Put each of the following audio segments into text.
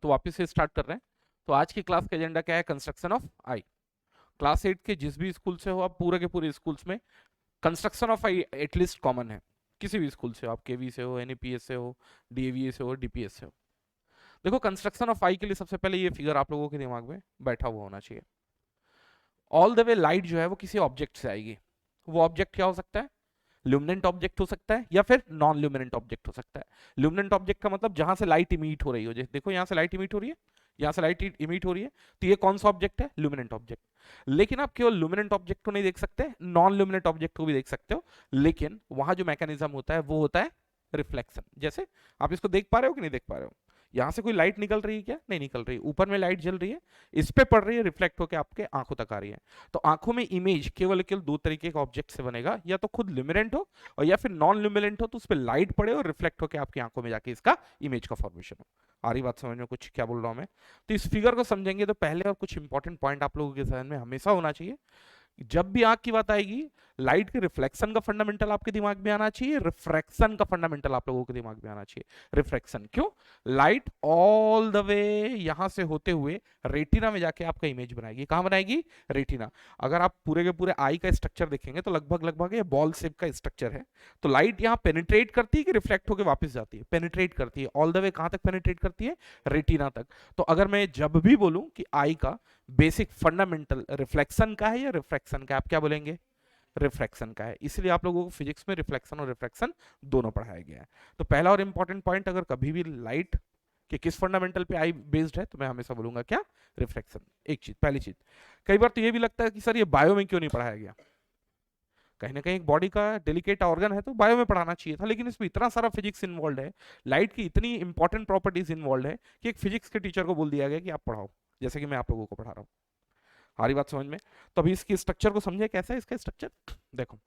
वापस से स्टार्ट कर रहे हैं। तो आज की क्लास का एजेंडा क्या है? Construction of I. क्लास 8 के जिस भी स्कूल से हो आप, पूरे के पूरे स्कूल्स में construction of I at least common है। किसी भी स्कूल से हो आप, केवी से हो, एनईपीएस से हो, डीएवी से हो, डीपीएस से हो। देखो, कंस्ट्रक्शन ऑफ आई के लिए सबसे पहले ये फिगर आप लोगों के दिमाग में बैठा हुआ होना चाहिए। ऑल द वे लाइट जो है वो किसी ऑब्जेक्ट से आएगी। वो ऑब्जेक्ट क्या हो सकता है? ल्यूमिनेंट ऑब्जेक्ट हो सकता है या फिर नॉन ल्यूमिनेंट ऑब्जेक्ट हो सकता है। ल्यूमिनेंट ऑब्जेक्ट का मतलब जहां से लाइट इमिट हो रही हो। जैसे देखो, यहां से लाइट इमिट हो रही है, यहां से लाइट इमिट हो रही है, तो ये कौन सा ऑब्जेक्ट है? ल्यूमिनेंट ऑब्जेक्ट। लेकिन आप केवल ल्यूमिनेंट ऑब्जेक्ट को नहीं देख सकते, नॉन ल्यूमिनेंट ऑब्जेक्ट को भी देख सकते हो। लेकिन वहां जो मैकेनिज्म होता है वो होता है रिफ्लेक्शन। जैसे आप इसको देख पा रहे हो कि नहीं देख पा रहे हो? यहां से कोई लाइट निकल रही है क्या? नहीं निकल रही। ऊपर में लाइट जल रही है, इस पे पड़ रही है, रिफ्लेक्ट होकर आपके आंखों तक आ रही है। तो आंखों में इमेज केवल केवल दो तरीके के ऑब्जेक्ट से बनेगा, या तो खुद ल्यूमिनेंट हो और या फिर नॉन ल्यूमिनेंट हो, तो उस पर लाइट पड़े और रिफ्लेक्ट होकर आपकी आंखों में जाके इसका इमेज का फॉर्मेशन हो। आ रही बात समझ में कुछ क्या बोल रहा हूं मैं? तो इस फिगर को समझेंगे तो पहले और कुछ इंपॉर्टेंट पॉइंट आप लोगों के ध्यान में हमेशा होना चाहिए। जब भी आंख की बात आएगी, लाइट के रिफ्लेक्शन का फंडामेंटल आपके दिमाग में आना चाहिए, रिफ्रैक्शन का फंडामेंटल आप लोगों के दिमाग में आना चाहिए। रिफ्रैक्शन क्यों? लाइट ऑल द वे यहां से होते हुए रेटिना में जाके आपका इमेज बनाएगी। कहां बनाएगी? रेटिना। अगर आप पूरे के पूरे आई का स्ट्रक्चर देखेंगे तो लगभग लगभग ये बॉल शेप का स्ट्रक्चर है। तो लाइट यहां पेनिट्रेट करती है कि रिफ्लेक्ट होकर वापस जाती है? पेनिट्रेट करती है। ऑल द वे कहां तक पेनिट्रेट करती है? रेटिना तक। तो अगर मैं जब भी बोलूं कि आई का बेसिक फंडामेंटल रिफ्लेक्शन का है या रिफ्रैक्शन का, आप क्या बोलेंगे? रिफ्रैक्शन का है। इसलिए आप लोगों को फिजिक्स में रिफ्लेक्शन और रिफ्रैक्शन दोनों पढ़ाया गया है। तो पहला और इंपॉर्टेंट पॉइंट, अगर कभी भी लाइट कि किस फंडामेंटल पे आई बेस्ड है, तो मैं हमेशा बोलूंगा क्या? रिफ्लेक्शन। एक चीज, पहली चीज। कई बार तो ये भी लगता है कि सर ये बायो में क्यों नहीं पढ़ाया गया? कहीं ना कहीं एक बॉडी का डेलिकेट ऑर्गन है तो बायो में पढ़ाना चाहिए था, लेकिन इसमें इतना सारा फिजिक्स इन्वॉल्व है, लाइट की इतनी इंपॉर्टेंट प्रॉपर्टीज इन्वॉल्व है कि एक फिजिक्स के टीचर को बोल दिया गया कि आप पढ़ाओ, जैसे कि मैं आप लोगों को पढ़ा रहा हूँ। हमारी बात समझ में? तो अभी इसकी स्ट्रक्चर को समझे, कैसा है इसका स्ट्रक्चर। देखो,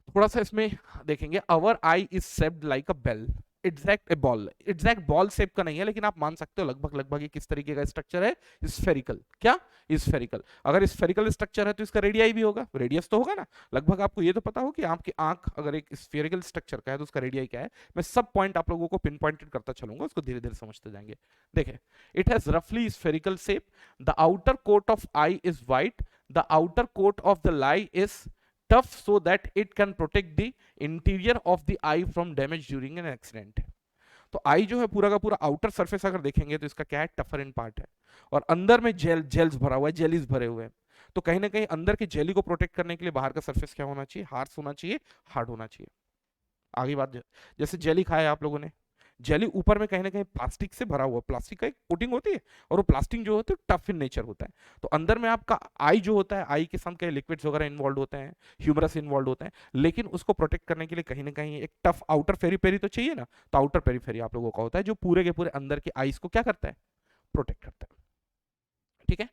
थोड़ा सा इसमें देखेंगे। Our eye is shaped like a bell, exact a ball. Exact ball shape का नहीं है, लेकिन आप मान सकते हो लगभग लगभग ये किस तरीके का स्ट्रक्चर है? स्फेरिकल। क्या? स्फेरिकल। अगर स्फेरिकल स्ट्रक्चर है तो इसका रेडियाई भी होगा, रेडियस तो होगा ना। लगभग आपको ये तो पता हो कि आपकी आंख अगर एक स्फेरिकल स्ट्रक्चर का है तो उसका रेडियाई क्या है। मैं सब पॉइंट आप लोगों को पिन पॉइंटेड करता चलूंगा, उसको धीरे धीरे समझते जाएंगे। देखें, इट हैज रफली spherical shape. The outer coat of eye is white, the outer coat of the eye is tough so that it can protect the interior of the eye from damage during an accident। तो आई जो है पूरा का पूरा outer surface अगर देखेंगे तो इसका क्या है? टफर इन पार्ट है, और अंदर में जेल्स भरा हुआ है, जेलीज भरे हुए हैं। तो कहीं ना कहीं अंदर की जेली को प्रोटेक्ट करने के लिए बाहर का सरफेस क्या होना चाहिए? हार्श होना चाहिए, हार्ड होना चाहिए। आगे बात, जैसे जेली खाया आप लोगों ने, जेली ऊपर में कहीं ना कहीं प्लास्टिक से भरा हुआ, प्लास्टिक का एक कोटिंग होती है, और वो प्लास्टिक जो होता है टफ इन नेचर होता है। तो अंदर में आपका आई जो होता है, आई के साथ कई लिक्विड्स वगैरह इन्वॉल्व होते हैं, ह्यूमरस इन्वॉल्व होते हैं, लेकिन उसको प्रोटेक्ट करने के लिए कहीं ना कहीं एक टफ आउटर पेरी पेरी तो चाहिए ना। तो आउटर पेरी पेरी आप लोगों का होता है जो पूरे के पूरे अंदर के आईज को क्या करता है? प्रोटेक्ट करता है। ठीक है।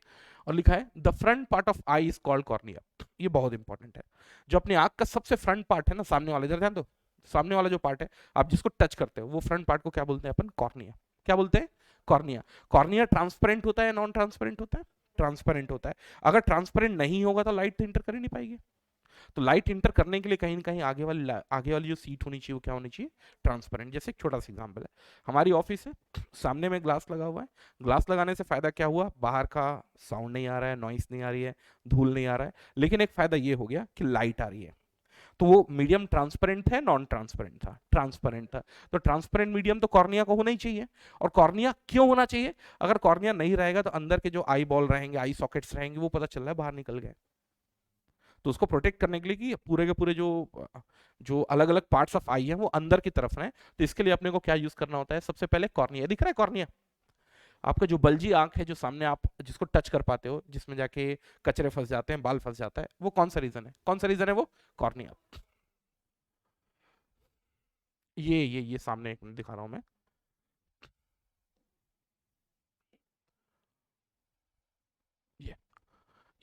और लिखा है the front part of eye is called cornea. ये बहुत इंपॉर्टेंट है। जो अपनी आंख का सबसे फ्रंट पार्ट है ना, सामने वाला, इधर ध्यान दो, सामने वाला जो पार्ट है आप जिसको टच करते हो, वो फ्रंट पार्ट को क्या बोलते हैं अपन? कॉर्निया। क्या बोलते हैं? कॉर्निया। कॉर्निया ट्रांसपेरेंट होता है, नॉन ट्रांसपेरेंट होता है? ट्रांसपेरेंट होता है। अगर ट्रांसपेरेंट नहीं होगा तो लाइट तो इंटर कर ही नहीं पाएगी। तो लाइट इंटर करने के लिए कहीं ना कहीं आगे वाली जो सीट होनी चाहिए वो क्या होनी चाहिए? ट्रांसपेरेंट। जैसे एक छोटा सा एग्जांपल है, हमारी ऑफिस है, सामने में ग्लास लगा हुआ है। ग्लास लगाने से फायदा क्या हुआ? बाहर का साउंड नहीं आ रहा है, नॉइस नहीं आ रही है, धूल नहीं आ रहा है। लेकिन एक फायदा ये हो गया कि लाइट आ रही है। तो वो मीडियम ट्रांसपेरेंट है, नॉन ट्रांसपेरेंट था? ट्रांसपेरेंट था। तो ट्रांसपेरेंट मीडियम तो कॉर्निया को होना ही चाहिए। और कॉर्निया क्यों होना चाहिए? अगर कॉर्निया नहीं रहेगा तो अंदर के जो आई बॉल रहेंगे, आई सॉकेट्स रहेंगे, वो पता चल रहा है बाहर निकल गए। तो उसको प्रोटेक्ट करने के लिए कि पूरे के पूरे जो जो अलग अलग पार्ट्स ऑफ आई है वो अंदर की तरफ हैं, तो इसके लिए अपने को क्या यूज करना होता है? सबसे पहले कॉर्निया। दिख रहा है कॉर्निया? आपका जो बल्जी आंख है, जो सामने आप जिसको टच कर पाते हो, जिसमें जाके कचरे फंस जाते हैं, बाल फंस जाता है, वो कौन सा रीजन है? कौन सा रीजन है वो? कॉर्निया। ये सामने एक मिनट दिखा रहा हूं मैं। ये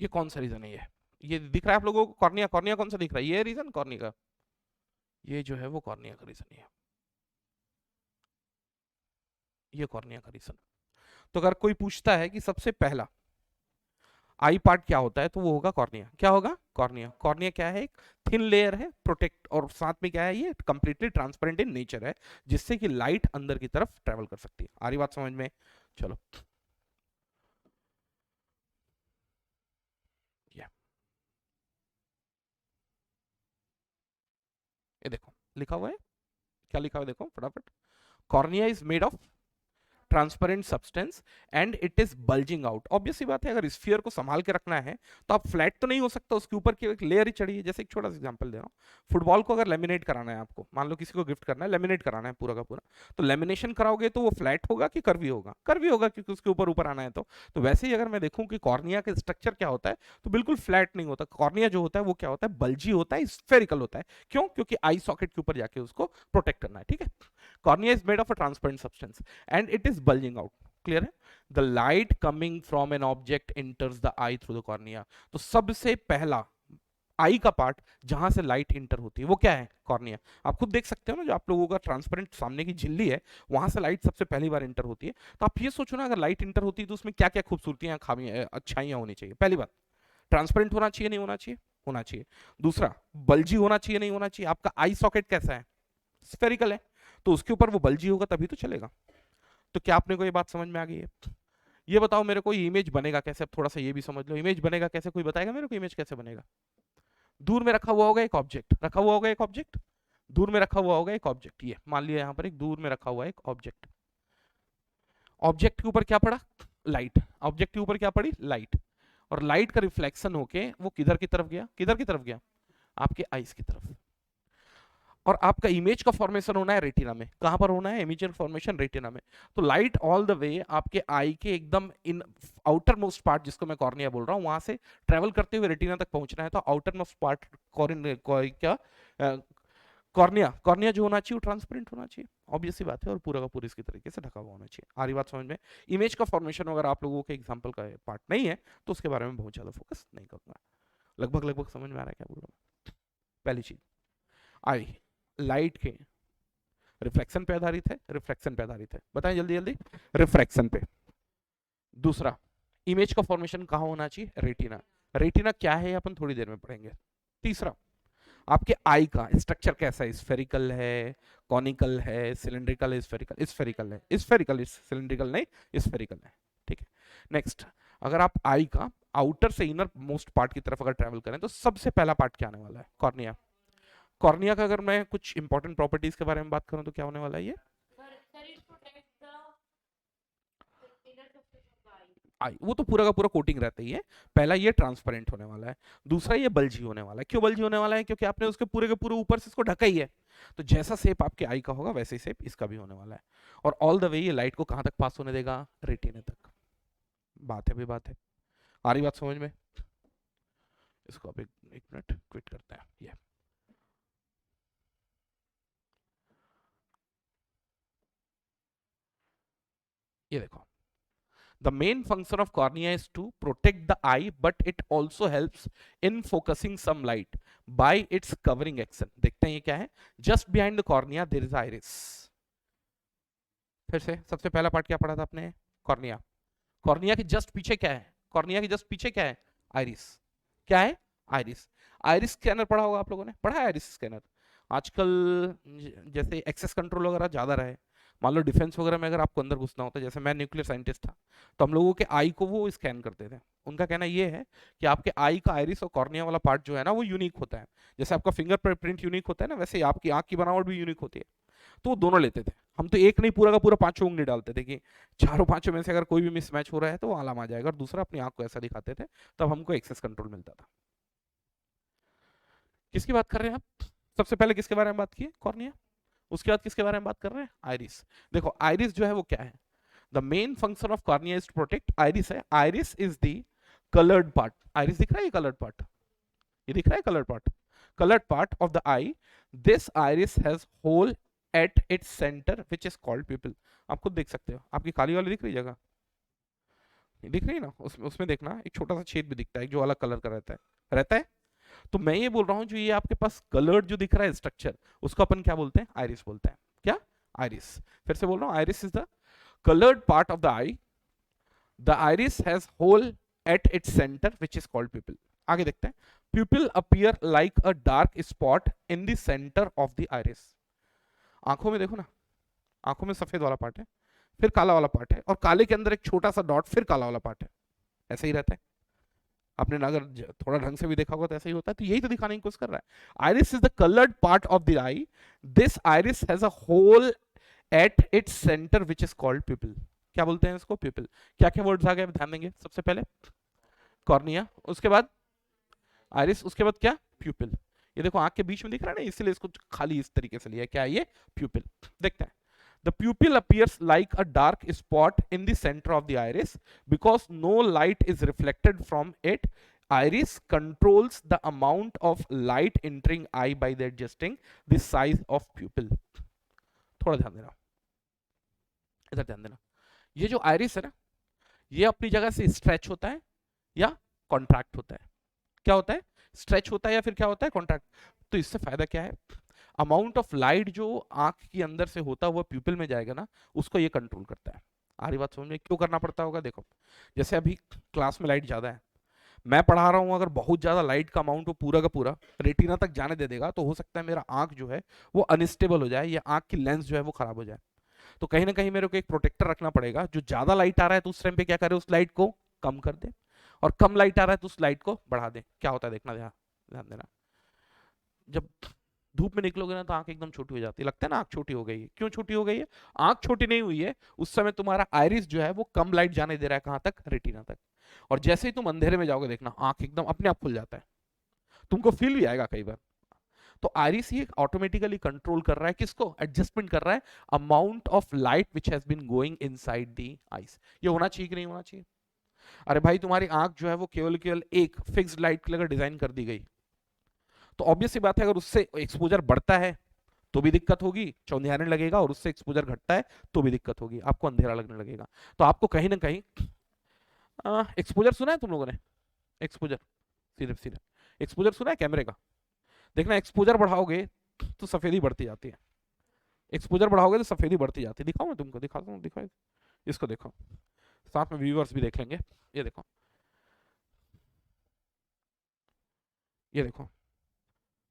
ये कौन सा रीजन है? ये दिख रहा है आप लोगों को? कॉर्निया। कॉर्निया कौन सा दिख रहा है? ये रीजन कॉर्निया का, ये जो है वो कॉर्निया का रीजन है। ये कॉर्निया का रीजन। तो अगर कोई पूछता है कि सबसे पहला आई पार्ट क्या होता है, तो वो होगा कॉर्निया। क्या होगा? कॉर्निया। कॉर्निया क्या है? एक थिन लेयर है, प्रोटेक्ट, और साथ में क्या है, ये कंप्लीटली ट्रांसपेरेंट इन नेचर है, जिससे कि लाइट अंदर की तरफ ट्रेवल कर सकती है। आ रही बात समझ में? चलो, ये देखो लिखा हुआ है, क्या लिखा हुआ है देखो फटाफट। Cornea is made of transparent substance and it is bulging out. Obvious सी बात है, अगर स्फीयर को संभाल के रखना है तो आप फ्लैट तो नहीं हो सकता, उसके ऊपर की एक लेयर ही चढ़ी है। जैसे एक छोटा सा एग्जांपल दे रहा हूँ, फुटबॉल को अगर लेमिनेट कराना है आपको, मान लो किसी को गिफ्ट करना है, लेमिनेट कराना है पूरा का पूरा, तो लेमिनेशन कराओगे तो वो फ्लैट होगा कि कर्वी होगा? कर्वी होगा, क्योंकि उसके ऊपर ऊपर आना है। तो वैसे ही अगर मैं देखूं कि कॉर्निया का स्ट्रक्चर क्या होता है, तो बिल्कुल फ्लैट नहीं होता। कॉर्निया जो होता है वो क्या होता है, बल्जी होता है, स्फेरिकल होता है। क्यों? क्योंकि आई सॉकेट के ऊपर जाके उसको प्रोटेक्ट करना है, ठीक है। Cornea is made of a transparent substance and it is bulging out. Clear है? The light coming from an object enters the eye through the cornea. तो सबसे पहला आई का पार्ट जहां से लाइट इंटर होती है वो क्या है? कॉर्निया। आप खुद देख सकते हो ना, जो आप लोगों का ट्रांसपेरेंट सामने की झिल्ली है, वहां से लाइट सबसे पहली बार इंटर होती है। तो आप ये सोचो ना, अगर लाइट इंटर होती है तो उसमें क्या क्या खूबसूरतियां, खामियां, अच्छाइयां होनी चाहिए। पहली बात, ट्रांसपेरेंट होना चाहिए, नहीं होना चाहिए? होना चाहिए। दूसरा, बल्जी होना चाहिए, नहीं होना चाहिए? आपका आई सॉकेट कैसा है? स्फेरिकल है, तो उसके ऊपर वो बल्जी होगा तभी तो चलेगा। तो क्या आपने को ये बात समझ में आ गई है? ये बताओ मेरे को, ये इमेज बनेगा कैसे? अब थोड़ा सा ये भी समझ लो, इमेज बनेगा कैसे? कोई बताएगा मेरे को इमेज कैसे बनेगा? दूर में रखा हुआ होगा एक ऑब्जेक्ट, रखा हुआ होगा एक ऑब्जेक्ट, दूर में रखा हुआ होगा एक ऑब्जेक्ट। ये मान लिया यहाँ पर एक दूर में रखा हुआ एक ऑब्जेक्ट, ऑब्जेक्ट के ऊपर क्या पड़ा? लाइट। ऑब्जेक्ट के ऊपर क्या पड़ी? लाइट। और लाइट का रिफ्लेक्शन होके वो किधर की तरफ गया? किधर की तरफ गया? आपके आईज की तरफ। और आपका इमेज का फॉर्मेशन होना है रेटिना में। कहां पर होना है इमेज फॉर्मेशन? रेटिना में। तो लाइट ऑल द वे आपके आई के एकदम इन आउटर मोस्ट पार्ट, जिसको मैं कॉर्निया बोल रहा हूं, वहां से ट्रेवल करते हुए रेटिना तक पहुंचना है। तो आउटर मोस्ट पार्ट क्या, कॉर्निया। कॉर्निया जो होना चाहिए वो ट्रांसपेरेंट होना चाहिए, ऑब्वियस सी बात है, और पूरा का पूरा इसकी तरीके से ढका हुआ होना चाहिए। आ रही बात समझ में? इमेज का फॉर्मेशन अगर आप लोगों के एग्जाम्पल का पार्ट नहीं है तो उसके बारे में बहुत ज्यादा फोकस नहीं करूंगा। लगभग लगभग समझ में आ रहा है क्या बोल रहा हूँ? पहली चीज, आई लाइट के रिफ्लेक्शन पे आधारित है, रिफ्लेक्शन पे आधारित है, बताएं जल्दी जल्दी। रिफ्रैक्शन पे। दूसरा, इमेज का फॉर्मेशन कहां होना चाहिए? रेटिना। रेटिना क्या है अपन थोड़ी देर में पढ़ेंगे। तीसरा, आपके आई का स्ट्रक्चर कैसा है? स्फेरिकल है, कॉनिकल है, सिलिंड्रिकल है? स्फेरिकल, स्फेरिकल है। स्फेरिकल, सिलिंड्रिकल नहीं, स्फेरिकल है, ठीक है। नेक्स्ट, अगर आप आई का आउटर से इनर मोस्ट पार्ट की तरफ अगर ट्रेवल करें तो सबसे पहला पार्ट क्या आने वाला है? कॉर्निया। कॉर्निया का अगर मैं कुछ इंपॉर्टेंट प्रॉपर्टीज के बारे में बात करूं तो क्या होने वाला है? ये आई, वो तो पूरा का पूरा कोटिंग रहता ही है। पहला ये ट्रांसपेरेंट होने वाला है, दूसरा ये बल्जी होने वाला है। क्यों बल्जी होने वाला है? क्योंकि आपने उसके पूरे के पूरे ऊपर से इसको ढका ही है। तो जैसा शेप आपके आई का होगा वैसे ही शेप इसका भी होने वाला है। और ऑल द वे ये लाइट को कहां तक पास होने देगा? रेटिना तक। बात है भी बात है। आ रही बात समझ में? इसको अब एक मिनट क्विट करते हैं। ये देखो, the main function of cornea is to protect the eye, but it also helps in focusing some light by its covering action। देखते हैं ये क्या है। just behind the cornea there is iris। फिर से सबसे पहला पार्ट क्या पढ़ा था आपने? कॉर्निया। कॉर्निया के जस्ट पीछे क्या है? कॉर्निया के जस्ट पीछे क्या है? आइरिस। क्या है? आइरिस। आइरिस स्कैनर पढ़ा होगा आप लोगों ने, पढ़ा है आइरिस स्कैनर? आजकल जैसे एक्सेस कंट्रोल वगैरह ज्यादा रहे, मान लो डिफेंस वगैरह में अगर आपको अंदर घुसना होता है, जैसे मैं न्यूक्लियर साइंटिस्ट था, तो हम लोगों के आई को वो स्कैन करते थे। उनका कहना ये है कि आपके आई का आइरिस और कॉर्निया वाला पार्ट जो है ना वो यूनिक होता है। जैसे आपका फिंगर प्रिंट यूनिक होता है ना, वैसे आपकी आंख की बनावट भी यूनिक होती है। तो वो दोनों लेते थे। हम तो एक नहीं, पूरा का पूरा पांचों उंगली डालते थे कि चारों पांचों में से अगर कोई भी मिसमैच हो रहा है तो वो आलाम आ जाएगा, और दूसरा अपनी आंख को ऐसा दिखाते थे, तब हमको एक्सेस कंट्रोल मिलता था। किसकी बात कर रहे हैं आप? सबसे पहले किसके बारे में बात की? कॉर्निया। उसके बाद किसके बारे में बात कर रहे हैं? आइरिस। देखो आइरिस जो है वो क्या है? The main function of cornea is to protect. Iris है, iris is the coloured part. Iris दिख रहा है? ये कलर्ड पार्ट, ये दिख रहा है coloured part, colored part of the eye। this iris has hole at its center which is called pupil। आप खुद देख सकते हो, आपकी काली वाली दिख रही जगह, दिख रही है ना, उसमें देखना एक छोटा सा छेद भी दिखता है जो अलग कलर का रहता है। तो मैं ये बोल रहा हूँ, जो ये आपके पास कलर्ड जो दिख रहा है स्ट्रक्चर, उसको अपन क्या बोलते हैं? आइरिस बोलते हैं। क्या? आइरिस। फिर से बोल रहा हूँ, iris is the colored part of the eye। the iris has hole eight its centre which is called प्यूपिल। आगे देखते हैं, प्यूपिल appear like a dark spot in the centre of the iris. आंखों में देखो ना, आंखों में सफेद वाला पार्ट है, फिर काला वाला पार्ट है, और काले के अंदर एक छोटा सा डॉट, फिर काला वाला पार्ट है। ऐसा ही रहता है, आपने अगर थोड़ा ढंग से भी देखा होगा तो ऐसा ही होता है। तो यही तो दिखाने की कोशिश कर रहा है। Iris is the coloured part of the eye. This iris has a hole at its centre which is called pupil. क्या बोलते हैं इसको? प्यूपिल। क्या क्या वर्ड्स आ गए ध्यान देंगे? सबसे पहले कॉर्निया, उसके बाद आइरिस, उसके बाद क्या? प्यूपिल। ये देखो आंख के बीच में दिख रहा है ना, इसलिए इसको खाली इस तरीके से लिया। क्या है ये? प्यूपिल। देखते हैं, the pupil appears like a dark spot in the center of the iris because no light is reflected from it. Iris controls the amount of light entering eye by the adjusting the size of pupil. थोड़ा ध्यान देना, इधर ध्यान देना। ये जो iris है ना, ये अपनी जगह से स्ट्रेच होता है या कॉन्ट्रैक्ट होता है। क्या होता है? स्ट्रेच होता है या फिर क्या होता है? कॉन्ट्रैक्ट। तो इससे फायदा क्या है? अमाउंट ऑफ लाइट जो आंख के अंदर से होता हुआ प्यूपिल में जाएगा ना, उसको ये कंट्रोल करता है। आ रही बात समझ में? क्यों करना पड़ता होगा? देखो, जैसे अभी क्लास में लाइट ज्यादा है, मैं पढ़ा रहा हूं, अगर बहुत ज्यादा लाइट का अमाउंट वो पूरा का पूरा रेटिना तक जाने दे देगा, तो हो सकता है मेरा आंख जो है वो अनस्टेबल हो जाए, या आंख की लेंस जो है वो खराब हो जाए। तो कहीं ना कहीं मेरे को एक प्रोटेक्टर रखना पड़ेगा जो ज्यादा लाइट आ रहा है तो उस टाइम पे क्या करे? उस लाइट को कम कर दे, और कम लाइट आ रहा है तो उस लाइट को बढ़ा दे। क्या होता है देखना, ध्यान देना। जब धूप में निकलोगे ना तो आंख एकदम छोटी हो जाती है, लगता है ना आंख छोटी हो गई है। क्यों छोटी हो गई है? आंख छोटी नहीं हुई है, उस समय तुम्हारा आइरिस जो है वो कम लाइट जाने दे रहा है, कहां तक? रेटिना तक। और जैसे ही तुम अंधेरे में जाओगे, देखना आंख एकदम अपने आप खुल जाता है, तुमको फील भी आएगा कई बार। तो आइरिस ये ऑटोमेटिकली कंट्रोल कर रहा है, किसको? एडजस्टमेंट कर रहा है amount of light which has been going inside the eyes. ये होना चाहिए कि नहीं होना चाहिए? अरे भाई, तुम्हारी आंख जो है वो केवल केवल एक फिक्स्ड लाइट के लिए डिजाइन कर दी गई, तो ऑब्वियस सी बात है, अगर उससे एक्सपोजर बढ़ता है तो भी दिक्कत होगी, चौंधियाने लगेगा, और उससे एक्सपोजर घटता है तो भी दिक्कत होगी, आपको अंधेरा लगने लगेगा। तो आपको कहीं ना कहीं एक्सपोजर सुना है तुम लोगों ने? एक्सपोजर, सीधे सीधे एक्सपोजर सुना है कैमरे का? देखना, एक्सपोजर बढ़ाओगे तो सफेदी बढ़ती जाती है, एक्सपोजर बढ़ाओगे तो सफेदी बढ़ती जाती है। दिखाओ, मैं तुमको दिखाता हूँ, दिखाओ इसको, देखो, साथ में व्यूअर्स भी देख लेंगे। ये देखो, ये देखो,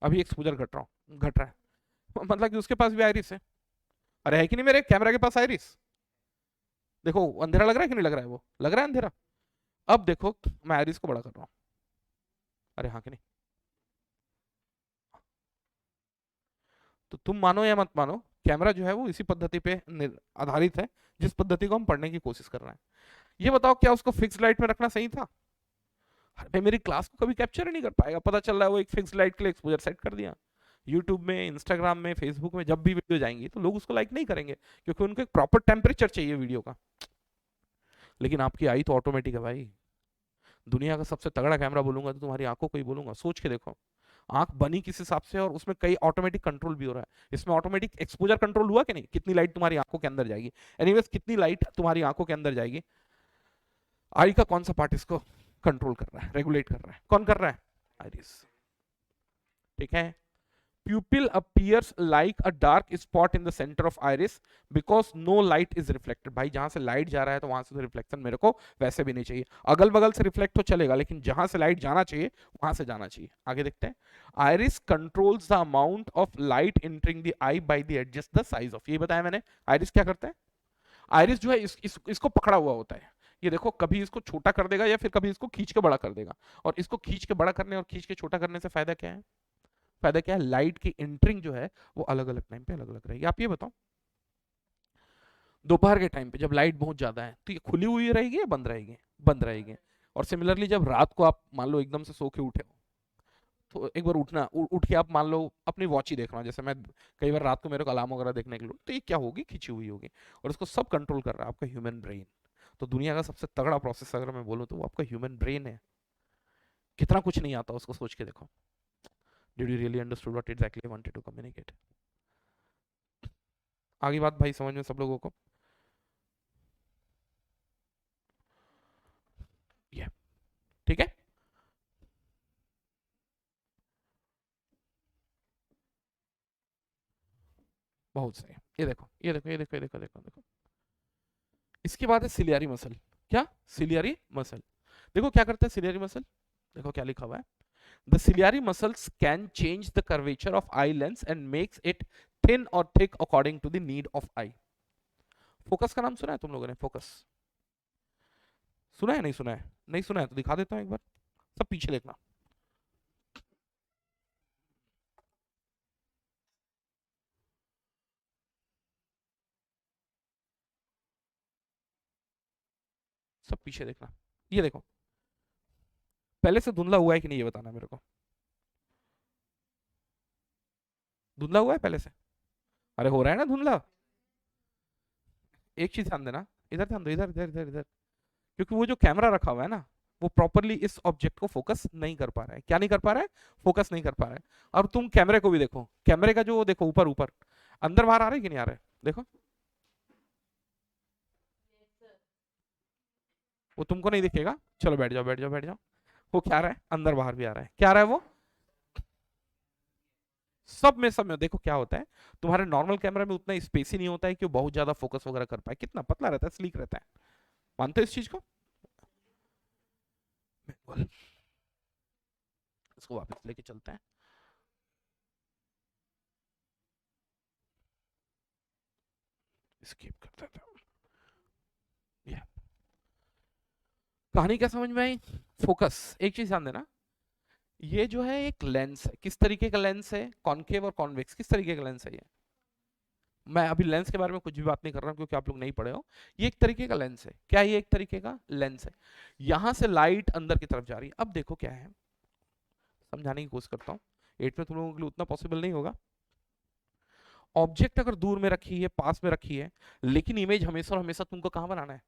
अभी एक्सपोजर घट रहा है, मतलब कि उसके पास भी आइरिस है। अरे है कि नहीं मेरे कैमरा के पास आइरिस? देखो अंधेरा लग रहा है कि नहीं लग रहा है? वो लग रहा है अंधेरा। अब देखो मैं आइरिस को बड़ा कर रहा हूं, अरे हाँ कि नहीं? तो तुम मानो या मत मानो, कैमरा जो है वो इसी पद्धति पे आधारित है जिस पद्धति को हम पढ़ने की कोशिश कर रहे हैं। ये बताओ, क्या उसको फिक्स लाइट में रखना सही था? अरे भाई, मेरी क्लास को कभी कैप्चर ही नहीं कर पाएगा, पता चल रहा है वो एक फिक्स लाइट के लिए एक्सपोजर सेट कर दिया। यूट्यूब में, इंस्टाग्राम में, फेसबुक में जब भी वीडियो जाएंगी तो लोग उसको लाइक नहीं करेंगे, क्योंकि उनको एक प्रॉपर टेम्परेचर चाहिए वीडियो का। लेकिन आपकी आई तो ऑटोमेटिक है भाई। दुनिया का सबसे तगड़ा कैमरा बोलूंगा तो तुम्हारी आंखों को ही बोलूंगा। सोच के देखो, आंख बनी किस हिसाब से, और उसमें कई ऑटोमेटिक कंट्रोल भी हो रहा है। इसमें ऑटोमेटिक एक्सपोजर कंट्रोल हुआ कि नहीं? कितनी लाइट तुम्हारी आंखों के अंदर जाएगी, एनीवेज कितनी लाइट तुम्हारी आंखों के अंदर जाएगी, आई का कौन सा पार्ट इसको कंट्रोल कर रहा है, रेगुलेट कर रहा है? कौन कर रहा है? आइरिस। ठीक है। Pupil appears like a dark spot in the center of iris because no light is reflected। भाई जहां से लाइट जा रहा है तो वहां से तो रिफ्लेक्शन मेरे को वैसे भी नहीं चाहिए, अगल बगल से रिफ्लेक्ट तो चलेगा, लेकिन जहां से लाइट जाना चाहिए वहां से जाना चाहिए। आगे देखते हैं, iris controls the amount of light entering the I by the adjust the size of. ये बताया मैंने, आइरिस क्या करता है? आइरिस जो है इसको पकड़ा हुआ होता है। ये देखो, कभी इसको छोटा कर देगा या फिर कभी इसको खींच के बड़ा कर देगा। और इसको खींच के बड़ा करने और खींच के छोटा करने से फायदा क्या है? फायदा क्या है? लाइट की एंटरिंग जो है वो अलग अलग टाइम पे अलग अलग रहेगी। आप ये बताओ, दोपहर के टाइम पे जब लाइट बहुत ज्यादा है तो ये खुली हुई रहेगी या बंद रहेगी? बंद रहेगी। और सिमिलरली जब रात को आप मान लो एकदम से सो के उठे हो, तो एक बार उठ के आप मान लो अपनी वॉच ही देख रहा हूँ, जैसे मैं कई बार रात को मेरे को अलार्म वगैरह देखने के लिए, तो ये क्या होगी? खिंची हुई होगी। और इसको सब कंट्रोल कर रहा है आपका ह्यूमन ब्रेन। तो दुनिया का सबसे तगड़ा प्रोसेस अगर मैं बोलूँ तो वो आपका ह्यूमन ब्रेन है। कितना कुछ नहीं आता उसको, सोच के देखो। Did you really understood what exactly wanted to communicate? आगे बात भाई समझ में सब लोगों को? ये ठीक है। बहुत सही। ये देखो, ये देखो, ये देखो, ये देखो, देखो देखो। इसके बाद है सिलियरी मसल। क्या? Ciliary muscle. देखो क्या करता है सिलियरी मसल, देखो क्या लिखा हुआ है, the ciliary muscles can change the curvature of eye lens and makes it thin और thick according to the need of eye. Focus का नाम सुना है तुम लोगों ने? फोकस सुना है, नहीं सुना है? नहीं सुना है तो दिखा देता हूं एक बार, सब पीछे देखना। सब पीछे देखना, ये देखो, पहले से धुंधला हुआ है कि नहीं ये बताना मेरे को, धुंधला हुआ है पहले से? अरे हो रहा है ना धुंधला। एक चीज ध्यान देना, इधर ध्यान दो, इधर इधर इधर इधर, क्योंकि वो जो कैमरा रखा हुआ है ना, वो प्रॉपरली इस ऑब्जेक्ट को फोकस नहीं कर पा रहा है। क्या नहीं कर पा रहा है? फोकस नहीं कर पा रहा है। और तुम कैमरे को भी देखो, कैमरे का जो देखो ऊपर ऊपर, अंदर बाहर आ रहा है कि नहीं आ रहा है? देखो, वो तुमको नहीं दिखेगा, चलो बैठ जाओ बैठ जाओ बैठ जाओ। वो क्या आ रहा है? अंदर बाहर भी आ रहा है। क्या आ रहा है वो? सब में देखो क्या होता है, तुम्हारे नॉर्मल कैमरा में उतना स्पेस ही नहीं होता है कि वो बहुत ज्यादा फोकस वगैरह कर पाए, कितना पतला रहता है, स्लीक रहता है। मानते हो इस चीज को? बिल्कुल। इसको वापस लेके चलते हैं। स्किप करते थे। ये कहानी क्या समझ में आई? फोकस, एक चीज ध्यान देना, ये जो है एक लेंस है, किस तरीके का लेंस है? कॉनकेव और कॉन्वेक्स, किस तरीके का लेंस है ये? मैं अभी लेंस के बारे में कुछ भी बात नहीं कर रहा हूं क्योंकि आप लोग नहीं पढ़े हो। ये एक तरीके का लेंस है। क्या ये एक तरीके का लेंस है? यहां से लाइट अंदर की तरफ जा रही है। अब देखो क्या है, समझाने की कोशिश करता हूँ, एट में तुम लोगों के लिए उतना पॉसिबल नहीं होगा। ऑब्जेक्ट अगर दूर में रखी है, पास में रखी है, लेकिन इमेज हमेशा और हमेशा तुमको कहां बनाना है?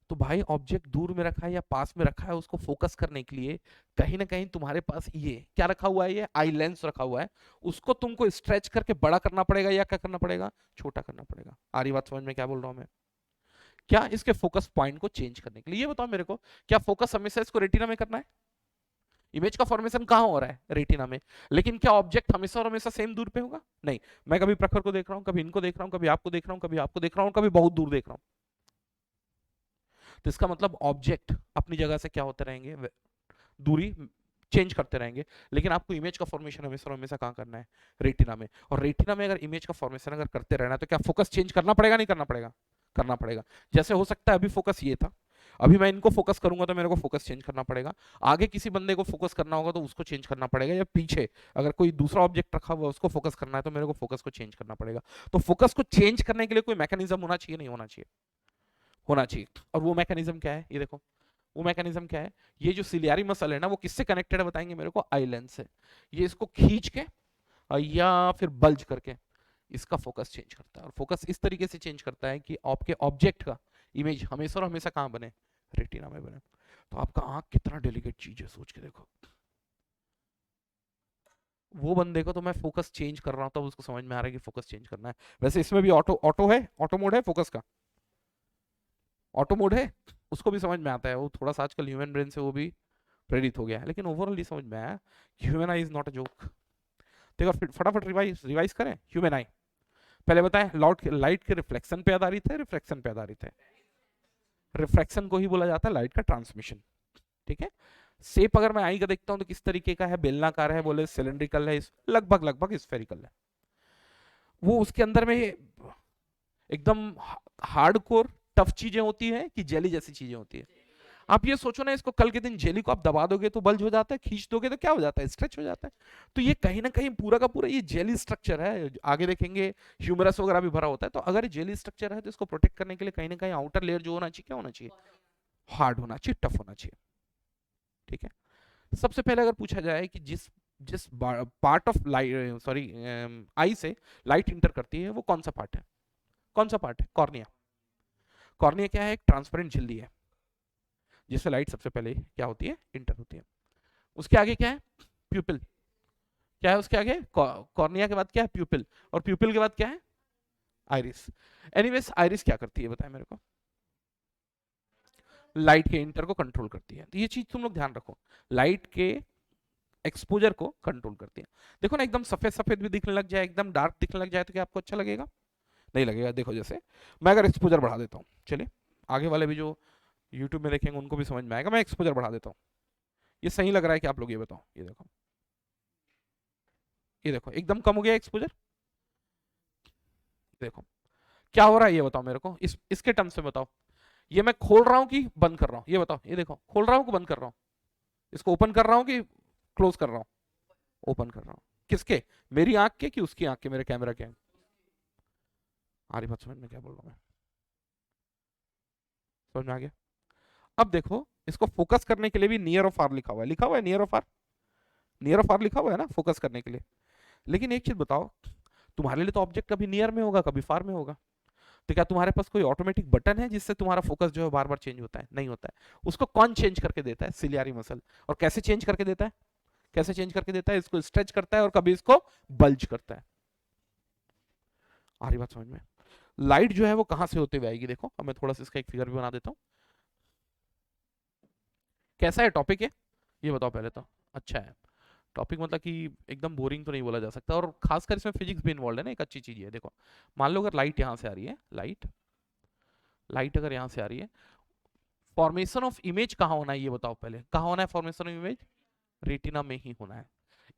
तो भाई ऑब्जेक्ट दूर में रखा है या पास में रखा है, उसको फोकस करने के लिए कहीं ना कहीं तुम्हारे पास ये क्या रखा हुआ है? ये आई लेंस रखा हुआ है। उसको तुमको स्ट्रेच करके बड़ा करना पड़ेगा या क्या करना पड़ेगा? छोटा करना पड़ेगा। आ रही बात समझ में क्या बोल रहा हूं मैं? क्या इसके फोकस पॉइंट को चेंज करने के लिए, ये बताओ मेरे को, क्या फोकस हमेशा इसको रेटिना में करना है? इमेज का फॉर्मेशन कहां हो रहा है? रेटिना में। लेकिन क्या ऑब्जेक्ट हमेशा और हमेशा सेम दूर पे होगा? नहीं। मैं कभी प्रखर को देख रहा हूं, कभी इनको देख रहा हूं, कभी आपको देख रहा हूं, कभी आपको देख रहा हूं, कभी बहुत दूर देख रहा हूं। तो इसका मतलब ऑब्जेक्ट अपनी जगह से क्या होते रहेंगे? दूरी चेंज करते रहेंगे। लेकिन आपको इमेज का फॉर्मेशन हमेशा और हमेशा कहां करना है? रेटिना में। और रेटिना में अगर इमेज का फॉर्मेशन अगर करते रहना, तो क्या फोकस चेंज करना पड़ेगा नहीं करना पड़ेगा? करना पड़ेगा। जैसे हो सकता है अभी फोकस ये था, अभी मैं इनको फोकस करूंगा तो मेरे को फोकस चेंज करना पड़ेगा। आगे किसी बंदे को फोकस करना होगा तो उसको चेंज करना पड़ेगा, या पीछे अगर कोई दूसरा ऑब्जेक्ट रखा हुआ है उसको फोकस करना है तो मेरे को फोकस को चेंज करना पड़ेगा। तो फोकस को चेंज करने के लिए कोई मैकेनिज्म होना चाहिए नहीं होना चाहिए? होना चाहिए। और वो मैकेनिज्म क्या है? ये देखो, वो मैकेनिज्म क्या है? ये जो सिलियरी मसल है ना, वो किससे कनेक्टेड है बताएंगे मेरे को? आई लेंस से। ये इसको खींच के या फिर बल्ज करके इसका फोकस चेंज करता है। और फोकस इस तरीके से चेंज करता है कि आपके ऑब्जेक्ट का इमेज हमेशा और हमेशा कहां बने? रेटिना में बने। तो आपका आंख कितना डेलिकेट चीज है, सोच के देखो। वो बंदे को तो मैं फोकस चेंज कर रहा हूं तब उसको समझ में आ रहा है कि फोकस चेंज करना है। वैसे इसमें भी ऑटो ऑटो है, ऑटो मोड है फोकस का, ऑटो मोड है, उसको भी समझ में आता है। वो थोड़ा सा आजकल ह्यूमन ब्रेन से वो भी प्रेरित हो गया है, लेकिन ओवरऑल ये समझ में आया कि human I is not a joke. देखो फटाफट रिवाइज रिवाइज करें। ह्यूमन आई, पहले बताएं, लाइट के रिफ्लेक्शन पे आधारित है, रिफ्रैक्शन पे आधारित है? रिफ्रैक्शन को ही बोला जाता है लाइट का ट्रांसमिशन। ठीक है। शेप अगर मैं आई का देखता हूं तो किस तरीके का है? बेलनाकार है, बोले सिलेंड्रिकल है, लगभग लगभग स्फेरिकल है। वो उसके अंदर में एकदम हार्डकोर टफ चीजें होती है कि जेली जैसी चीजें होती है? आप ये सोचो ना, इसको कल के दिन जेली को आप दबा दोगे तो बल्ज हो जाता है, खींच दोगे तो क्या हो जाता है? स्ट्रेच हो जाता है। तो ये कहीं ना कहीं पूरा का पूरा ये जेली स्ट्रक्चर है। आगे देखेंगे ह्यूमरस वगैरह भी भरा होता है। तो अगर जेली स्ट्रक्चर है तो इसको प्रोटेक्ट करने के लिए कहीं ना कहीं आउटर लेयर जो होना चाहिए, क्या होना चाहिए? हार्ड होना चाहिए, टफ होना चाहिए। ठीक है। सबसे पहले अगर पूछा जाए कि जिस जिस पार्ट ऑफ लाइट, सॉरी, आई से लाइट इंटर करती है, वो कौन सा पार्ट है? कौन सा पार्ट है? कॉर्निया। कॉर्निया क्या है? एक ट्रांसपेरेंट झिल्ली है जिससे लाइट सबसे पहले क्या होती है? इंटर होती है। उसके आगे क्या है? प्यूपिल। क्या है उसके आगे? कॉर्निया के बाद क्या है? प्यूपिल। और प्यूपिल के बाद क्या है? आइरिस। एनीवेज आइरिस क्या करती है बताएं मेरे को? लाइट के इंटर को कंट्रोल करती है। तो ये चीज तुम लोग ध्यान रखो, लाइट के एक्सपोजर को कंट्रोल करती है। देखो ना, एकदम सफेद सफेद भी दिखने लग जाए, एकदम डार्क दिखने लग जाए तो क्या आपको अच्छा लगेगा? नहीं लगेगा। देखो जैसे मैं अगर एक्सपोजर बढ़ा देता हूँ, चलिए आगे वाले भी जो यूट्यूब में देखेंगे उनको भी समझ में आएगा। मैं एक्सपोजर बढ़ा देता हूँ। ये सही लग रहा है कि आप लोग ये बताओ, ये देखो, ये देखो एकदम कम हो गया एक्सपोजर। देखो क्या हो रहा है ये बताओ मेरे को, इसके टर्म्स में बताओ। ये मैं खोल रहा हूँ कि बंद कर रहा हूँ, ये बताओ। ये देखो खोल रहा हूँ कि बंद कर रहा हूँ, इसको ओपन कर रहा हूँ कि क्लोज कर रहा हूँ? ओपन कर रहा हूँ। किसके? मेरी आंख के कि उसकी आंख के, मेरे कैमरा के? आ रही बात समझ में क्या बोल रहा हूँ मैं? समझ में आ गया? अब देखो इसको फोकस करने के लिए भी नियर और फार लिखा हुआ है, लिखा हुआ है नियर और फार, नियर और फार लिखा हुआ है ना फोकस करने के लिए। लेकिन एक चीज बताओ, तुम्हारे लिए तो ऑब्जेक्ट कभी नियर में होगा कभी फार में होगा, तो क्या तुम्हारे पास कोई ऑटोमेटिक बटन है जिससे तुम्हारा फोकस जो है बार बार चेंज होता है? नहीं होता है। उसको कौन चेंज करके देता है? Ciliary muscle. और कैसे चेंज करके देता है? कैसे चेंज करके देता है? इसको स्ट्रेच करता है और कभी इसको बल्ज करता है। आ रही बात समझ में? लाइट जो है वो कहां से होते हुए आएगी? देखो अब मैं थोड़ा सा इसका एक फिगर भी बना देता हूँ। कैसा है टॉपिक है ये बताओ पहले तो। अच्छा है टॉपिक, मतलब कि एकदम बोरिंग तो नहीं बोला जा सकता, और खासकर इसमें फिजिक्स भी इन्वॉल्व है ना, एक अच्छी चीज है। देखो मान लो अगर लाइट यहाँ से आ रही है, लाइट लाइट अगर यहाँ से आ रही है, फॉर्मेशन ऑफ इमेज कहाँ होना है ये बताओ पहले। कहाँ होना है फॉर्मेशन ऑफ इमेज? रेटिना में ही होना है।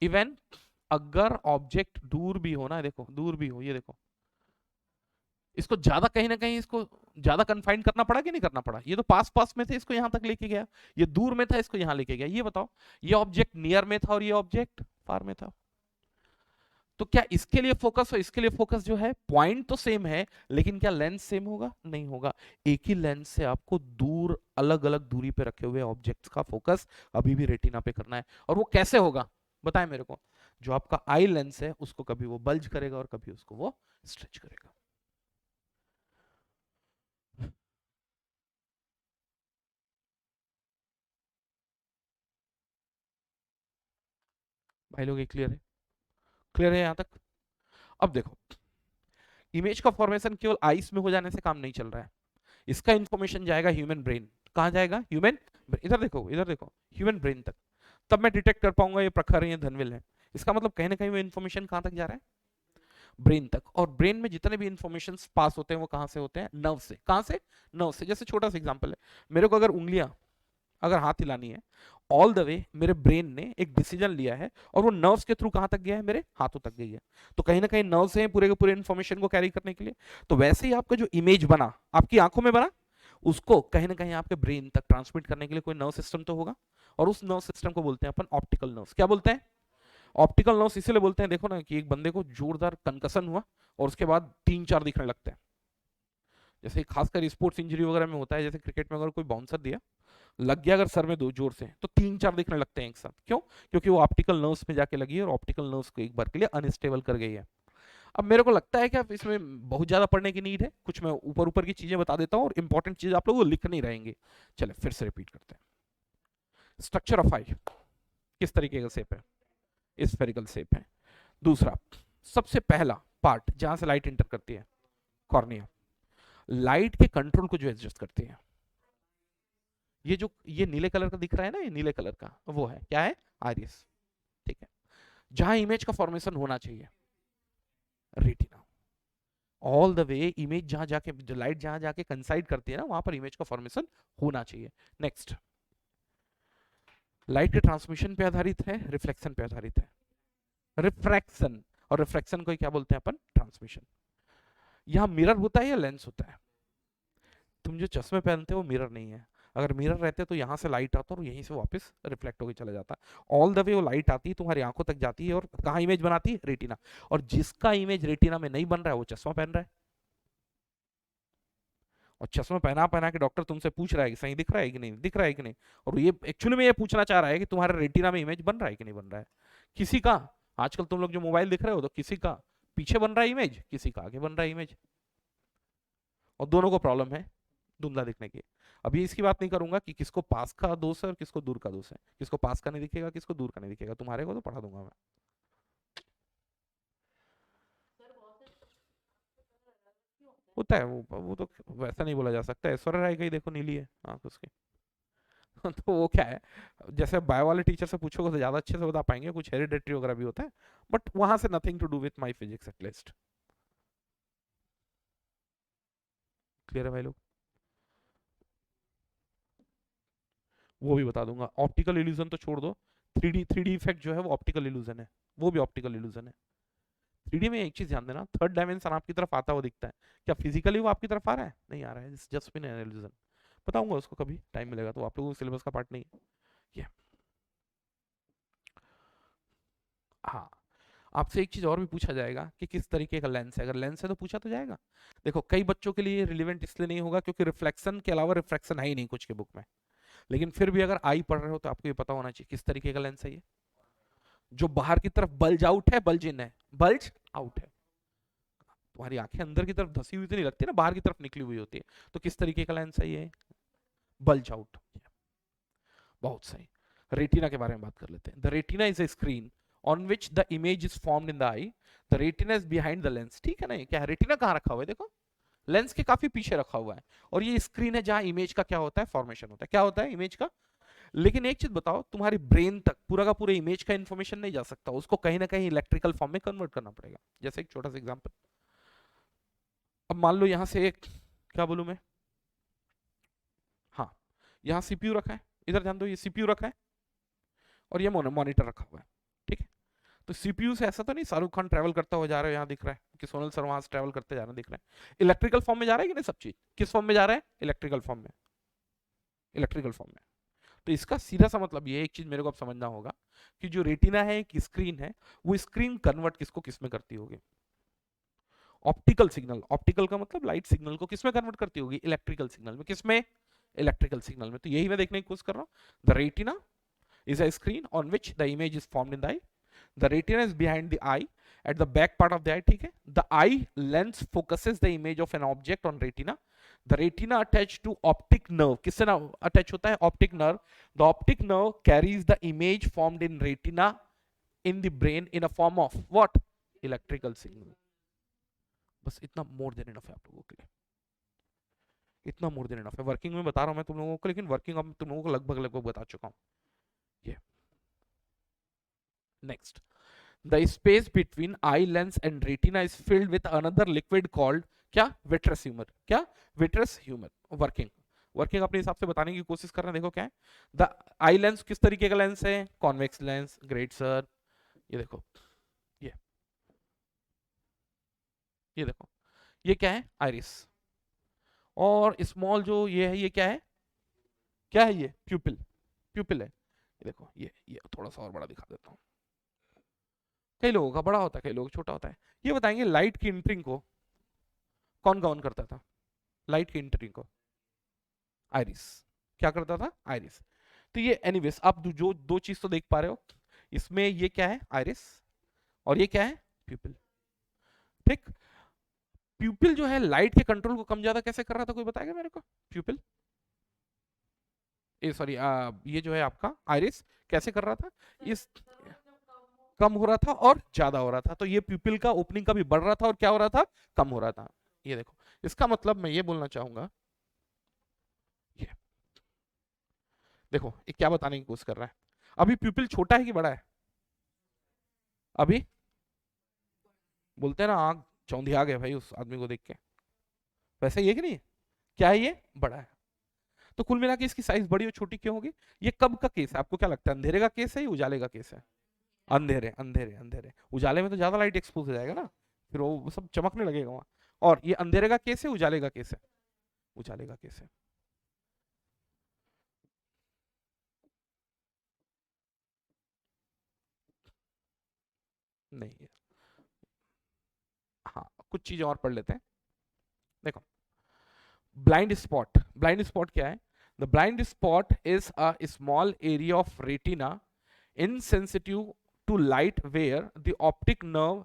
इवन अगर ऑब्जेक्ट दूर भी होना है, देखो दूर भी हो, ये देखो इसको ज्यादा कहीं ना कहीं इसको ज्यादा कन्फाइंड करना पड़ा कि नहीं करना पड़ा? ये तो पास पास में थे, इसको यहां तक लेके गया। ये दूर में था, इसको यहां लेके गया। ये बताओ ये ऑब्जेक्ट नियर में था और ये ऑब्जेक्ट फार में था, तो क्या इसके लिए फोकस और इसके लिए फोकस जो है पॉइंट तो सेम है, लेकिन क्या लेंस सेम होगा? नहीं होगा। एक ही लेंस से आपको दूर अलग अलग दूरी पे रखे हुए ऑब्जेक्ट्स का फोकस अभी भी रेटिना पे करना है। और वो कैसे होगा बताएं मेरे को। जो आपका आई लेंस है उसको कभी वो बल्ज करेगा और कभी उसको वो स्ट्रेच करेगा। भाई लोग ये क्लियर है? क्लियर है यहां तक? अब देखो इमेज का फॉर्मेशन केवल आईज में हो जाने से काम नहीं चल रहा है। इसका इंफॉर्मेशन जाएगा ह्यूमन ब्रेन। कहां जाएगा? ह्यूमन, इधर देखो इधर देखो, ह्यूमन ब्रेन तक। तब मैं डिटेक्ट कर पाऊंगा ये प्रखर है ये धनविल है। इसका मतलब कहीं ना कहीं वो इन्फॉर्मेशन कहां तक जा रहा है? ब्रेन तक। और ब्रेन में जितने भी इंफॉर्मेशन पास होते हैं वो कहां से होते हैं? नर्व से। कहां से? नर्व से। जैसे छोटा सा एग्जांपल है, मेरे को अगर उंगलियां, अगर हाथ हिलानी है, ऑल द वे मेरे ब्रेन ने एक डिसीजन लिया है और वो नर्व्स के थ्रू कहां तक गया है? मेरे हाथों तक गई है। तो कहीं ना कहीं नर्व्स हैं पूरे के पूरे इंफॉर्मेशन को कैरी करने के लिए। तो वैसे ही आपका जो इमेज बना आपकी आंखों में बना, उसको कहीं ना कहीं आपके ब्रेन तक ट्रांसमिट करने के लिए कोई नर्व सिस्टम तो होगा। और उस नर्व सिस्टम को बोलते हैं अपन ऑप्टिकल नर्व्स। क्या बोलते हैं? ऑप्टिकल नर्व्स इसलिए बोलते हैं, देखो ना कि एक बंदे को जोरदार कंकसन हुआ और उसके बाद तीन चार दिखने लगते हैं। जैसे खासकर स्पोर्ट्स इंजरी वगैरह में होता है, जैसे क्रिकेट में अगर कोई बाउंसर दिया, लग गया अगर सर में दो जोर से, तो तीन चार दिखने लगते हैं एक साथ। क्यों? क्योंकि वो ऑप्टिकल नर्व्स में जाके लगी है और ऑप्टिकल नर्व्स को एक बार के लिए अनस्टेबल कर गई है। अब मेरे को लगता है कि आप इसमें बहुत ज्यादा पढ़ने की नीड है, कुछ मैं ऊपर ऊपर की चीजें बता देता हूँ और इंपॉर्टेंट चीज आप लोग वो लिख नहीं रहेंगे। चले फिर से रिपीट करते हैं। स्ट्रक्चर ऑफ आई किस तरीके का शेप है? स्फेरिकल शेप है। दूसरा, सबसे पहला पार्ट जहां से लाइट इंटर करती है, कॉर्निया। लाइट के कंट्रोल को जो एडजस्ट करती है, ये जो ये नीले कलर का दिख रहा है ना, ये नीले कलर का वो है क्या है? आइरिस। ठीक है। जहां इमेज का फॉर्मेशन होना चाहिए, retina. All the way image जहां जाके, जो लाइट जहां जाके कंसाइड करती है ना, वहां पर इमेज का फॉर्मेशन होना चाहिए। नेक्स्ट, लाइट के ट्रांसमिशन पे आधारित है, रिफ्लेक्शन पे आधारित है? रिफ्रैक्शन। और रिफ्रैक्शन को क्या बोलते हैं अपन? ट्रांसमिशन। यहां मिरर होता है या लेंस होता है? तुम जो चश्मे पहनते हो वो मिरर नहीं है। अगर मिरर रहते तो यहाँ से लाइट आता और यहीं से वापस रिफ्लेक्ट होकर चला जाता। ऑल द वे वो लाइट आती है तुम्हारी आंखों तक जाती है और कहाँ इमेज बनाती है? रेटिना। और जिसका इमेज रेटिना में नहीं बन रहा है वो चश्मा पहन रहा है। और चश्मा पहना पहना के डॉक्टर तुमसे पूछ रहा है कि सही दिख रहा है कि नहीं दिख रहा है कि नहीं। और ये एक्चुअली में ये पूछना चाह रहा है कि तुम्हारे रेटिना में इमेज बन रहा है कि नहीं बन रहा है। किसी का, आजकल तुम लोग जो मोबाइल दिख रहे हो तो किसी का पीछे बन रहा है इमेज, किसी का आगे बन रहा है इमेज, और दोनों को प्रॉब्लम है धुंधला दिखने की। अभी इसकी बात नहीं करूंगा कि किसको पास का दोष है और किसको दूर का दोष है, किसको पास का नहीं दिखेगा किसको दूर का नहीं दिखेगा, तुम्हारे को तो पढ़ा दूंगा मैं। होता है वो तो वैसा नहीं बोला जा सकता। ऐश्वर्या राय का ही देखो नीली है आंख उसकी। तो वो क्या है, जैसे बायो वाले टीचर से पूछोगे तो ज्यादा अच्छे से बता पाएंगे, कुछ हेरिडेटरी वगैरह भी होता है, बट वहां से nothing to do with my physics at least. Clear है भाई लोग? वो भी बता दूंगा। ऑप्टिकल इल्यूजन तो छोड़ दो, थ्री डी इफेक्ट जो है वो ऑप्टिकल इल्यूजन है, वो भी ऑप्टिकल इल्यूजन है। थ्री में एक चीज ध्यान देना, थर्ड डायमेंशन आपकी तरफ आता हुआ दिखता है, क्या फिजिकली वो आपकी तरफ आ रहा है? नहीं आ रहा है, जस्ट बिन इल्यूजन। बताऊंगा उसको कभी टाइम मिलेगा, तो आप लोगों को सिलेबस का पार्ट नहीं है ये। हाँ, आपसे एक चीज और भी पूछा जाएगा कि किस तरीके का लेंस है, अगर लेंस है तो पूछा तो जाएगा। देखो कई बच्चों के लिए रिलेवेंट इसलिए नहीं होगा क्योंकि रिफ्लेक्शन के अलावा रिफ्रैक्शन है ही नहीं कुछ के बुक में, लेकिन फिर भी अगर आई पढ़ रहे हो तो आपको ये पता होना चाहिए किस तरीके का लेंस है ये। जो बाहर की तरफ बल्ज आउट है, बल्ज इन है, बल्ज आउट है। तुम्हारी आंखें अंदर की तरफ धसी हुई तो नहीं लगती ना, बाहर की तरफ निकली हुई होती है, तो किस तरीके का लेंस है ये? Bulge out. बहुत सही। रेटिना के बारे में बात कर लेते हैं। The retina is a screen on which the image is formed in the I, the retina is behind the lens. ठीक है ना, ये क्या है, रेटिना कहाँ रखा हुआ है, देखो लेंस के काफी पीछे रखा हुआ है, और ये स्क्रीन है जहां इमेज का क्या होता है, फॉर्मेशन होता है। क्या होता है इमेज का? लेकिन एक चीज बताओ, तुम्हारी ब्रेन तक पूरा का पूरा इमेज का इंफॉर्मेशन नहीं जा सकता, उसको कहीं ना कहीं इलेक्ट्रिकल फॉर्म में कन्वर्ट करना पड़ेगा। जैसे एक छोटा सा एग्जांपल, अब मान लो यहां से एक, क्या बोलूं मैं, हाँ, यहाँ सीपीयू रखा है, इधर ध्यान दो, ये सीपीयू रखा है और ये मॉनिटर रखा हुआ है। ठीक है, तो सीपीयू से ऐसा तो नहीं शाहरुख खान ट्रैवल करता हुआ जा रहा है, यहाँ दिख रहा है कि सोनल सर वहां से ट्रैवल करते जा रहे हैं, दिख रहा है इलेक्ट्रिकल फॉर्म में जा रहा है कि नहीं, सब चीज किस फॉर्म में जा रहा है, इलेक्ट्रिकल फॉर्म में, इलेक्ट्रिकल फॉर्म में। तो इसका सीधा सा मतलब ये, एक चीज मेरे को अब समझना होगा कि जो रेटिना है, एक स्क्रीन है, वो स्क्रीन कन्वर्ट किसको किस में करती होगी? ऑप्टिकल सिग्नल, ऑप्टिकल का मतलब लाइट सिग्नल को किस में कन्वर्ट करती होगी? इलेक्ट्रिकल सिग्नल में। किस में? इलेक्ट्रिकल सिग्नल में। तो यही मैं देखने की कोशिश कर रहा हूँ। The retina is a screen on which the image is formed in the eye. The retina is behind the eye at the back part of the eye. ठीक है, the eye lens focuses the image of an object on retina. The retina attached to optic nerve, किससे ना attach होता है? optic nerve. The optic nerve carries the image formed in retina in the brain in a form of what? Electrical signal. बस इतना more than enough है आप लोगों के लिए, इतना मोर देन इनफ है। वर्किंग में बता रहा हूं मैं तुम लोगों को, लेकिन वर्किंग अब तुम लोगों को लगभग लगभग बता चुका हूं ये। Next, the space between eye lens and retina is filled with another liquid called क्या? vitreous humor। क्या? vitreous humor। वर्किंग, वर्किंग अपने हिसाब से बताने की कोशिश कर रहे हैं। देखो क्या है, द आई लेंस किस तरीके का लेंस है? Convex lens. Great sir. ये देखो, ये ये देखो, ये क्या है? आइरिस। और स्मॉल जो ये है, ये क्या है? क्या है ये? प्यूपिल, प्यूपिल है। ये देखो, ये थोड़ा सा और बड़ा दिखा देता हूँ। कई लोगों का बड़ा होता है, कई लोगों का छोटा होता है। ये बताएंगे लाइट की इंटरिंग को कौन गवर्न करता था? लाइट की इंटरिंग को आइरिस। क्या करता था? आइरिस। तो ये एनीवेज आप जो दो चीज तो देख पा रहे हो, इसमें ये क्या है? आइरिस, और ये क्या है? प्यूपिल। ठीक, प्यूपिल जो है लाइट के कंट्रोल को कम ज्यादा कैसे कर रहा था, कोई बताएगा मेरे को? प्यूपिल, ये सॉरी, ये जो है आपका आइरिस कैसे कर रहा था? इस कम हो रहा था और ज्यादा हो रहा था, तो ये प्यूपिल का ओपनिंग कभी बढ़ रहा था और क्या हो रहा था? कम हो रहा था। ये देखो, इसका मतलब मैं ये बोलना चाहूंगा, ये देखो ये क्या बताने की कोशिश कर रहा है। अभी प्यूपिल छोटा है कि बड़ा है? अभी बोलते हैं ना, आंख चौंधिया गया भाई उस आदमी को देख के, वैसे ये कि नहीं? क्या है ये? बड़ा है। तो कुल मिला के इसकी साइज बड़ी और छोटी क्यों होगी? ये कब का केस है, आपको क्या लगता है? अंधेरे का केस है या उजाले का केस है? अंधेरे, अंधेरे, अंधेरे। उजाले में तो ज्यादा लाइट एक्सपोज हो जाएगा ना, फिर वो सब चमकने लगेगा वहां। और ये अंधेरे का केस है, उजाले का केस है? उजाले का केस है। नहीं है। हाँ, कुछ चीजें और पढ़ लेते हैं। देखो, ब्लाइंड स्पॉट, ब्लाइंड स्पॉट क्या है? The blind spot is a small area of retina insensitive to light where the optic nerve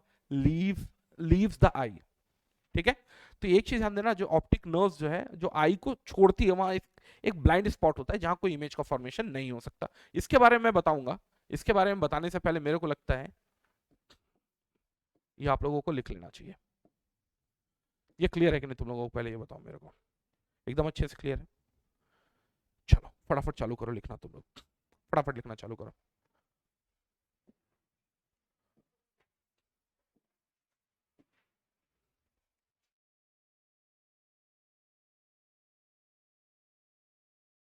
leaves the eye। ठीक है, तो एक चीज ध्यान देना, जो ऑप्टिक नर्व्स जो है, जो आई को छोड़ती है, वहां एक ब्लाइंड स्पॉट होता है जहां कोई इमेज का फॉर्मेशन नहीं हो सकता। इसके बारे में मैं बताऊंगा। इसके बारे में बताने से पहले मेरे को लगता है ये आप लोगों को लिख लेना चाहिए। ये क्लियर है कि नहीं तुम लोगों को? पहले ये बताओ मेरे को, एकदम अच्छे से क्लियर है? चलो फटाफट चालू करो लिखना, तुम लोग फटाफट लिखना चालू करो।